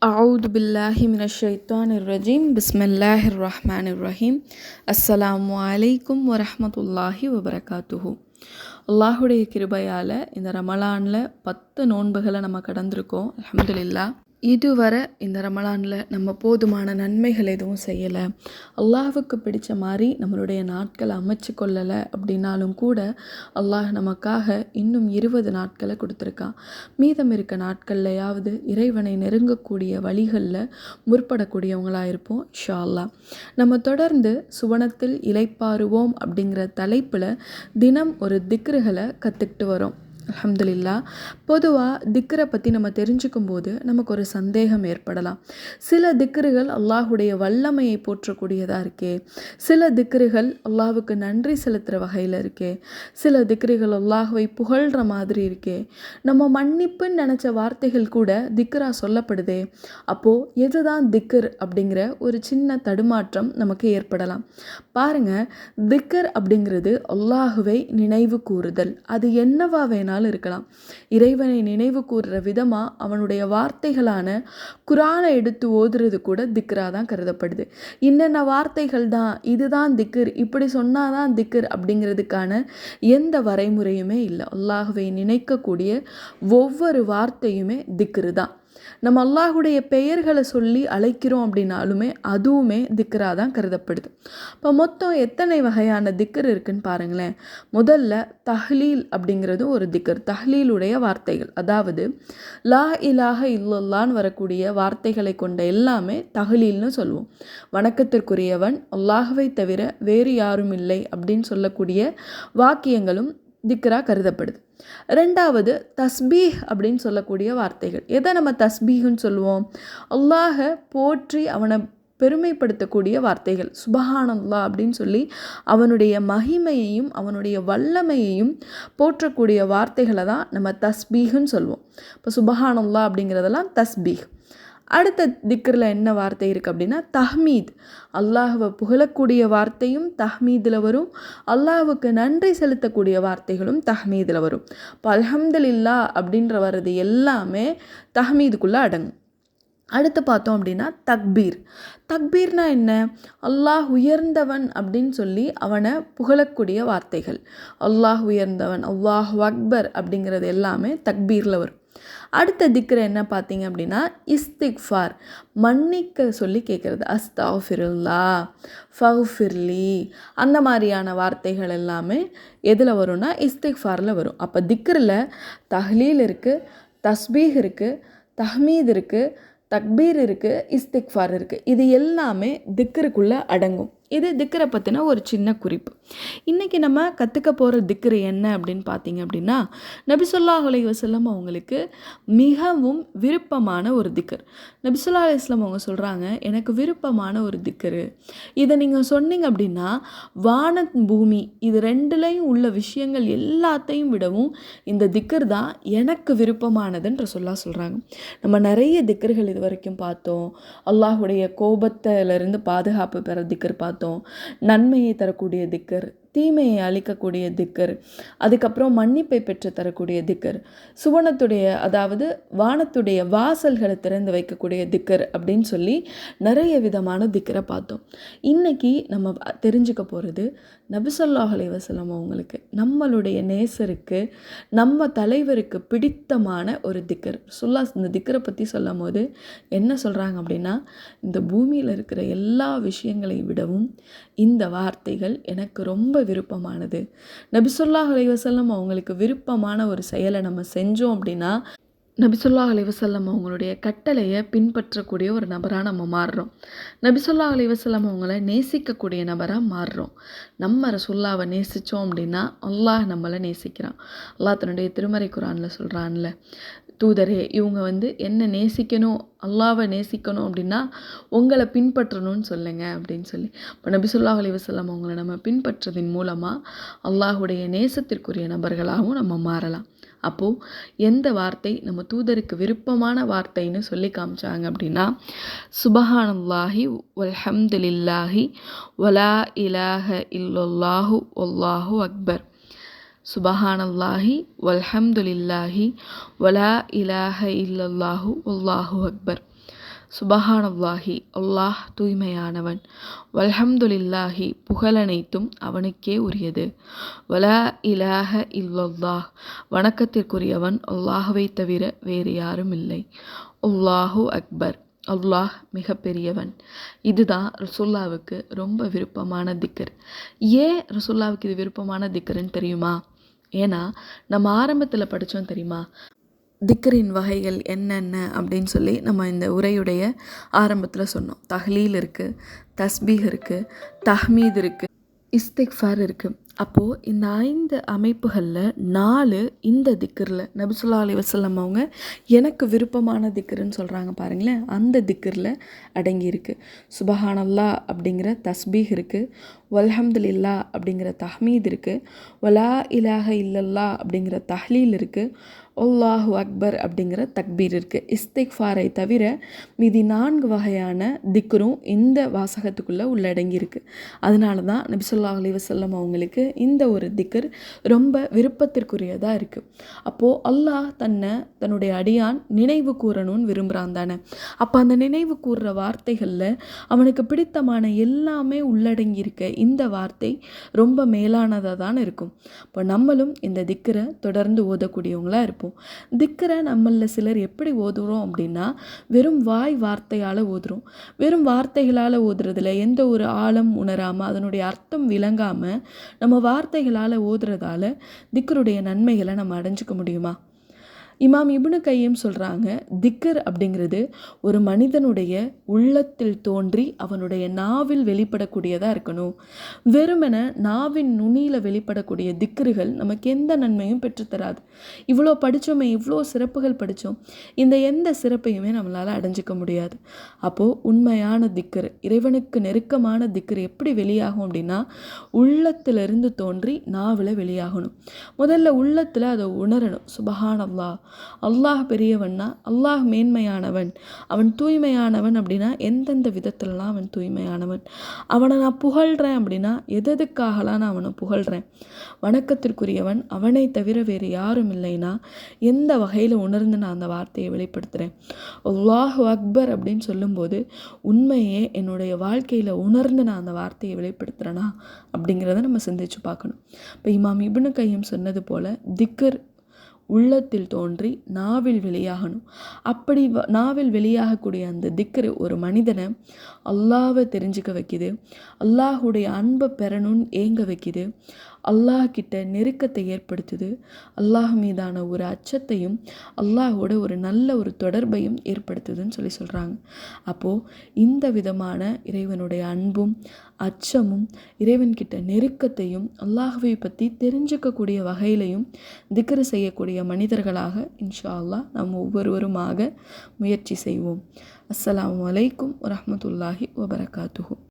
أعوذ بالله من الشيطان الرجيم بسم الله الرحمن الرحيم السلام عليكم ورحمة الله وبركاته. அல்லாஹுடைய கிருபையால் இந்த ரமலானில் 10 நோன்புகளை நம்ம கடந்திருக்கோம். அல்ஹம்துலில்லாஹ். இதுவரை இந்த ரமலானில் நம்ம போதுமான நன்மைகள் எதுவும் செய்யலை, அல்லாஹுக்கு பிடிச்ச மாதிரி நம்மளுடைய நாட்களை அமைச்சு கொள்ளலை அப்படின்னாலும் கூட அல்லாஹ் நமக்காக இன்னும் 20 நாட்களை கொடுத்துருக்கான். மீதம் இருக்க நாட்கள்லையாவது இறைவனை நெருங்கக்கூடிய வழிகளில் முற்படக்கூடியவங்களாக இருப்போம் இன்ஷா அல்லாஹ். நம்ம தொடர்ந்து சுவனத்தில் இளைப்பாறுவோம் அப்படிங்கிற தலைப்பில் தினம் ஒரு திக்ருகளை கற்றுக்கிட்டு வரோம். அல்ஹம்துலில்லாஹ். பொதுவாக திக்ரை பற்றி நம்ம தெரிஞ்சுக்கும் போது நமக்கு ஒரு சந்தேகம் ஏற்படலாம். சில திக்ருகள் அல்லாஹுடைய வல்லமையை போற்றக்கூடியதாக இருக்கே, சில திக்ருகள் அல்லாஹுக்கு நன்றி செலுத்துகிற வகையில் இருக்கே, சில திக்ருகள் அல்லாஹுவை புகழ்கிற மாதிரி இருக்கே, நம்ம மன்னிப்புன்னு நினச்ச வார்த்தைகள் கூட திக்ரா சொல்லப்படுதே, அப்போது எதுதான் திக்ர் அப்படிங்கிற ஒரு சின்ன தடுமாற்றம் நமக்கு ஏற்படலாம். பாருங்கள், திக்ர் அப்படிங்கிறது அல்லாஹுவை நினைவு கூறுதல். அது என்னவா வேணாலும் இருக்கலாம். இறைவனை நினைவு கூறுற விதமாக அவனுடைய வார்த்தைகளான குரானை எடுத்து ஓதுறது கூட திக்ரா தான் கருதப்படுது. இன்னென்ன வார்த்தைகள் தான், இதுதான் திக்ர், இப்படி சொன்னாதான் திக்ர் அப்படிங்கிறதுக்கான எந்த வரைமுறையுமே இல்லை. அல்லாஹுவை நினைக்கக்கூடிய ஒவ்வொரு வார்த்தையுமே திக்ரு தான். நம்ம அல்லாஹுடைய பெயர்களை சொல்லி அழைக்கிறோம் அப்படின்னாலுமே அதுவுமே திக்ரா தான் கருதப்படுது. இப்போ மொத்தம் எத்தனை வகையான திக்ர் இருக்குன்னு பாருங்களேன். முதல்ல தஹ்லீல் அப்படிங்கிறது ஒரு திக்ர். தஹ்லீலுடைய வார்த்தைகள், அதாவது லா இலாஹ இல்லல்லான்னு வரக்கூடிய வார்த்தைகளை கொண்ட எல்லாமே தஹ்லீல்னு சொல்லுவோம். வணக்கத்திற்குரியவன் அல்லாஹுவை தவிர வேறு யாரும் இல்லை அப்படின்னு சொல்லக்கூடிய வாக்கியங்களும் திக்ரா கருதப்படுது. ரெண்டாவது தஸ்பீஹ் அப்படின்னு சொல்லக்கூடிய வார்த்தைகள். எதை நம்ம தஸ்பீஹ்னு சொல்லுவோம்? அல்லாஹை போற்றி அவனை பெருமைப்படுத்தக்கூடிய வார்த்தைகள். சுபஹானல்லாஹ் அப்படின்னு சொல்லி அவனுடைய மகிமையையும் அவனுடைய வல்லமையையும் போற்றக்கூடிய வார்த்தைகளை தான் நம்ம தஸ்பீஹ்னு சொல்லுவோம். இப்போ சுபஹானல்லாஹ் அப்படிங்கிறதெல்லாம் தஸ்பீஹ். அடுத்த திக்ரில் என்ன வார்த்தை இருக்குது அப்படின்னா தஹ்மீத். அல்லாஹுவை புகழக்கூடிய வார்த்தையும் தஹ்மீதில் வரும், அல்லாஹுக்கு நன்றி செலுத்தக்கூடிய வார்த்தைகளும் தஹ்மீதில் வரும். இப்போ அல்ஹம்துலில்லாஹ் அப்படின்ற வர்றது எல்லாமே தஹ்மீதுக்குள்ளே அடங்கும். அடுத்து பார்த்தோம் அப்படின்னா தக்பீர். தக்பீர்னா என்ன? அல்லாஹ் உயர்ந்தவன் அப்படின்னு சொல்லி அவனை புகழக்கூடிய வார்த்தைகள். அல்லாஹ் உயர்ந்தவன், அல்லாஹு அக்பர் அப்படிங்கிறது எல்லாமே தக்பீரில் வரும். அடுத்த திக்ரு என்ன பார்த்தீங்க அப்படின்னா இஸ்திக்ஃபார். மன்னிக்க சொல்லி கேட்குறது. அஸ்தக்ஃபிருல்லாஹ், ஃபக்ஃபிர்லி, அந்த மாதிரியான வார்த்தைகள் எல்லாமே எதில் வரும்னா இஸ்திக்ஃபாரில் வரும். அப்போ திக்ரில் தஹ்லீல் இருக்குது, தஸ்பீஹ் இருக்குது, தஹ்மீத் இருக்குது, தக்பீர் இருக்குது, இஸ்திக்ஃபார் இருக்குது. இது எல்லாமே திக்ருக்குள்ளே அடங்கும். இது திக்ரை பற்றின ஒரு சின்ன குறிப்பு. இன்றைக்கி நம்ம கற்றுக்க போகிற திக்ரு என்ன அப்படின்னு பார்த்தீங்க அப்படின்னா நபி ஸல்லல்லாஹு அலைஹி வஸல்லம் அவங்களுக்கு மிகவும் விருப்பமான ஒரு திக்ர். நபி ஸல்லல்லாஹு அலைஹி வஸல்லம் அவங்க சொல்கிறாங்க, எனக்கு விருப்பமான ஒரு திக்ரு, இதை நீங்கள் சொன்னீங்க அப்படின்னா வான பூமி இது ரெண்டுலேயும் உள்ள விஷயங்கள் எல்லாத்தையும் விடவும் இந்த திக்ர் தான் எனக்கு விருப்பமானதுன்ற சொல்கிறாங்க. நம்ம நிறைய திக்ருகள் இது வரைக்கும் பார்த்தோம். அல்லாஹுடைய கோபத்திலிருந்து பாதுகாப்பு பெற திக்ர் பார்த்தோம், நன்மையை தரக்கூடிய திக்ர், தீமையை அழிக்கக்கூடிய திக்ர், அதுக்கப்புறம் மன்னிப்பை பெற்று தரக்கூடிய திக்ர், சுவனத்துடைய அதாவது வானத்துடைய வாசல்களை திறந்து வைக்கக்கூடிய திக்ர் அப்படின்னு சொல்லி நிறைய விதமான திக்ரை பார்த்தோம். இன்றைக்கி நம்ம தெரிஞ்சுக்க போகிறது நபி ஸல்லல்லாஹு அலைஹி வஸல்லம் அவங்களுக்கு நம்மளுடைய நேசருக்கு நம்ம தலைவருக்கு பிடித்தமான ஒரு திக்ர். இந்த திக்ரை பற்றி சொல்லும் போது என்ன சொல்கிறாங்க அப்படின்னா, இந்த பூமியில் இருக்கிற எல்லா விஷயங்களை விடவும் இந்த வார்த்தைகள் எனக்கு ரொம்ப விருப்பமானது. நபி ஸல்லல்லாஹு அலைஹி வஸல்லம் அவங்களுக்கு விருப்பமான ஒரு செயலை நம்ம செஞ்சோம் அப்படின்னா நபி ஸல்லல்லாஹு அலைஹி வஸல்லம் அவங்களுடைய கட்டளையை பின்பற்றக்கூடிய ஒரு நபராக நம்ம மாறுறோம். நபி ஸல்லல்லாஹு அலைஹி வஸல்லம் அவங்கள நேசிக்கக்கூடிய நபராக மாறுறோம். நம்ம ரசூலுல்லாஹ்வை நேசித்தோம் அப்படின்னா அல்லாஹ் நம்மளை நேசிக்கிறான். அல்லாஹ் தன்னுடைய திருமறை குர்ஆனில் சொல்கிறான்ல, தூதரே இவங்க என்ன நேசிக்கணும், அல்லாஹ்வை நேசிக்கணும் அப்படின்னா உங்களை பின்பற்றணும்னு சொல்லுங்க அப்படின்னு சொல்லி. இப்போ நபி ஸல்லல்லாஹு அலைஹி வஸல்லம் அவங்கள நம்ம பின்பற்றதின் மூலமாக அல்லாஹுடைய நேசத்திற்குரிய நபர்களாகவும் நம்ம மாறலாம். அப்போது எந்த வார்த்தை நம்ம தூதருக்கு விருப்பமான வார்த்தைன்னு சொல்லி காமிச்சாங்க அப்படின்னா சுபஹானல்லாஹி வல்ஹம்துலில்லாஹி வலா இலாஹ இல்லல்லாஹு வல்லாஹு அக்பர். சுபஹானல்லாஹி வல்ஹம்துலில்லாஹி வலா இலாஹ இல்லல்லாஹு வல்லாஹு அக்பர். சுபஹானல்லாஹி அல்லாஹ் தூய்மையானவன், வல்ஹம்துலில்லாஹி புகழனைத்தும் அவனுக்கே உரியது, வலா இலாஹ இல்லல்லாஹ் வணக்கத்திற்குரியவன் அல்லாஹுவை தவிர வேறு யாரும் இல்லை, அல்லாஹு அக்பர் அல்லாஹ் மிக பெரியவன். இதுதான் ரசூல்லாவுக்கு ரொம்ப விருப்பமான திக்ர். ஏன் ரசூல்லாவுக்கு இது விருப்பமான திக்ருன்னு தெரியுமா? ஏன்னா நம்ம ஆரம்பத்தில் படித்தோம் தெரியுமா, திக்ரின் வகைகள் என்னென்ன அப்படின்னு சொல்லி நம்ம இந்த உரையுடைய ஆரம்பத்தில் சொன்னோம். தஹ்லீல் இருக்குது, தஸ்பீஹ் இருக்குது, தஹ்மீத் இருக்குது, இஸ்திக்ஃபார் இருக்குது. அப்போது இந்த 5 அமைப்புகளில் 4 இந்த திக்ரில் நபி ஸல்லல்லாஹு அலைஹி வஸல்லம் அவங்க எனக்கு விருப்பமான திக்ருன்னு சொல்கிறாங்க பாருங்களேன். அந்த திக்ரில் அடங்கியிருக்கு. சுபஹானல்லாஹ் அப்படிங்கிற தஸ்பீஹ் இருக்குது, வல்ஹம்துலில்லாஹ் அப்படிங்கிற தஹ்மீத் இருக்குது, வலா இலாஹ இல்லல்லாஹ் அப்படிங்கிற தஹ்லீல் இருக்குது, அல்லாஹு அக்பர் அப்படிங்கிற தக்பீர் இருக்குது. இஸ்திக்ஃபாரை தவிர மீதி 4 வகையான திக்ரும் இந்த வாசகத்துக்குள்ளே உள்ளடங்கியிருக்கு. அதனால தான் நபி ஸல்லல்லாஹு அலைஹி வஸல்லம் அவங்களுக்கு இந்த ஒரு திக்ர் ரொம்ப விருப்பத்திற்குரியதாக இருக்குது. அப்போது அல்லாஹ் தன்னுடைய அடியான் நினைவு கூறணும்னு விரும்புகிறான் தானே. அப்போ அந்த நினைவு கூறுற வார்த்தைகளில் அவனுக்கு பிடித்தமான எல்லாமே உள்ளடங்கியிருக்க இந்த வார்த்தை ரொம்ப மேலானதாக தான் இருக்கும். இப்போ நம்மளும் இந்த திக்ரை தொடர்ந்து ஓதக்கூடியவங்களாக இருப்போம். திக்ரை நம்மளில் சிலர் எப்படி ஓதுறோம் அப்படின்னா, வெறும் வாய் வார்த்தையால் ஓதுறோம். வெறும் வார்த்தைகளால் ஓதுறதுல எந்த ஒரு ஆழம் உணராமல் அதனுடைய அர்த்தம் விளங்காமல் நம்ம வார்த்தைகளால் ஓதுறதால திக்ருடைய நன்மைகளை நம்ம அடைஞ்சிக்க முடியுமா? இமாம் இப்னு கையம் சொல்கிறாங்க, திக்ர் அப்படிங்கிறது ஒரு மனிதனுடைய உள்ளத்தில் தோன்றி அவனுடைய நாவில் வெளிப்படக்கூடியதாக இருக்கணும். வெறுமென நாவின் நுனியில் வெளிப்படக்கூடிய திக்ருகள் நமக்கு எந்த நன்மையும் பெற்றுத்தராது. இவ்வளோ படித்தோமே, இவ்வளோ சிறப்புகள் படித்தோம், இந்த எந்த சிறப்பையுமே நம்மளால் அடைஞ்சிக்க முடியாது. அப்போது உண்மையான திக்ர், இறைவனுக்கு நெருக்கமான திக்ர் எப்படி வெளியாகும் அப்படின்னா, உள்ளத்திலிருந்து தோன்றி நாவில் வெளியாகணும். முதல்ல உள்ளத்தில் அதை உணரணும். சுபஹானல்லாஹ், அல்லாஹ் பெரியவன்னா, அல்லாஹ் மேன்மையானவன், அவன் தூய்மையானவன் அப்படின்னா எந்தெந்த விதத்துலலாம் அவன் தூய்மையானவன், அவனை நான் புகழ்கிறேன் அப்படின்னா எதுக்காகலாம் நான் அவனை புகழ்கிறேன், வணக்கத்திற்குரியவன் அவனை தவிர வேறு யாரும் இல்லைன்னா எந்த வகையில் உணர்ந்து நான் அந்த வார்த்தையை வெளிப்படுத்துகிறேன். அல்லாஹு அக்பர் அப்படின்னு சொல்லும்போது உண்மையே என்னுடைய வாழ்க்கையில் உணர்ந்து நான் அந்த வார்த்தையை வெளிப்படுத்துகிறேனா அப்படிங்கிறத நம்ம சிந்திச்சு பார்க்கணும். இப்போ இமாம் இப்னு கையம் சொன்னது போல் திக்ர் உள்ளத்தில் தோன்றி நாவில் வெளியாகணும். அப்படி நாவில் வெளியாகக்கூடிய அந்த திக்ரு ஒரு மனிதனை அல்லாஹ்வை தெரிஞ்சுக்க வைக்குது, அல்லாஹுடைய அன்பை பெறணும்னு ஏங்க வைக்குது, அல்லாஹ் கிட்ட நெருக்கத்தை ஏற்படுத்துது, அல்லாஹ் மீதான ஒரு அச்சத்தையும் அல்லாஹோட ஒரு நல்ல ஒரு தொடர்பையும் ஏற்படுத்துதுன்னு சொல்கிறாங்க. அப்போது இந்த விதமான இறைவனுடைய அன்பும் அச்சமும் இறைவன்கிட்ட நெருக்கத்தையும் அல்லாஹ்வை பற்றி தெரிஞ்சுக்கக்கூடிய வகையிலையும் திக்ரு செய்யக்கூடிய மனிதர்களாக இன்ஷா அல்லாஹ் நாம் ஒவ்வொருவருமாக முயற்சி செய்வோம். அஸ்ஸலாமு அலைக்கும் வரஹ்மத்துல்லாஹி வபரகாத்துஹு.